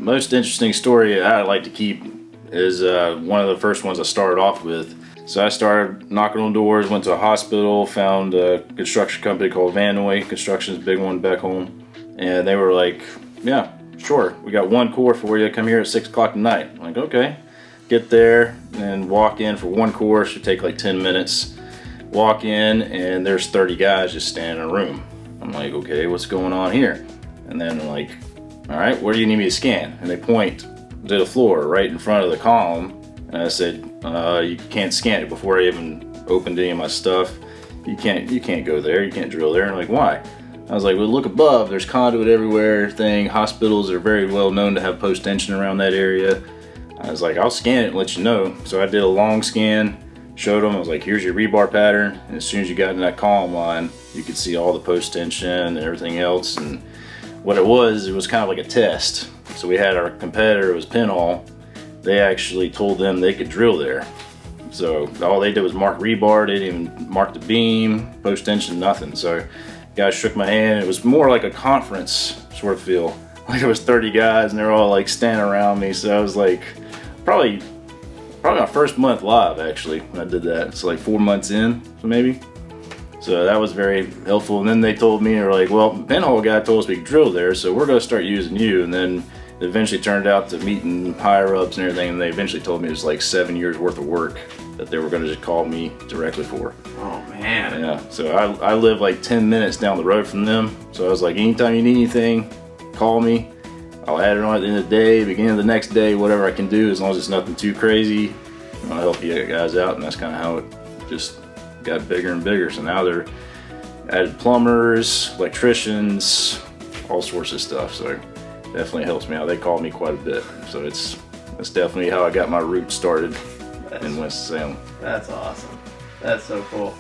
most interesting story I like to keep is one of the first ones I started off with. So I started knocking on doors, went to a hospital, found a construction company called Vanoy Construction's big one back home, and they were like, yeah, sure, we got one core for you, come here at 6 o'clock at night. I'm like, okay. Get there and walk in for one core, should take like 10 minutes. Walk in and there's 30 guys just standing in a room. I'm like, okay, what's going on here? And then I'm like, all right, where do you need me to scan? And they point to the floor right in front of the column. And I said, you can't scan it. Before I even opened any of my stuff, you can't go there, you can't drill there. And I'm like, why? I was like, well, look above, there's conduit everywhere, everything. Hospitals are very well known to have post-tension around that area. I was like, I'll scan it and let you know. So I did a long scan, showed them, I was like, here's your rebar pattern. And as soon as you got in that column line, you could see all the post-tension and everything else. And what it was kind of like a test. So we had our competitor, it was Pinhall. They actually told them they could drill there. So all they did was mark rebar, they didn't even mark the beam, post-tension, nothing. So guys shook my hand. It was more like a conference sort of feel. Like it was 30 guys and they're all like standing around me. So I was like, probably my first month live actually when I did that. It's like 4 months in, so maybe. So that was very helpful. And then they told me, they were like, well, Pinhole guy told us we could drill there, so we're gonna start using you. And then it eventually turned out to meeting higher ups and everything, and they eventually told me it was like 7 years worth of work that they were gonna just call me directly for. Oh man. Yeah, so I live like 10 minutes down the road from them. So I was like, anytime you need anything, call me. I'll add it on at the end of the day, beginning of the next day, whatever I can do, as long as it's nothing too crazy. I'll help you guys out, and that's kind of how it just got bigger and bigger. So now they're added plumbers, electricians, all sorts of stuff. So it definitely helps me out. They call me quite a bit. So that's definitely how I got my roots started in Winston-Salem. That's awesome. That's so cool.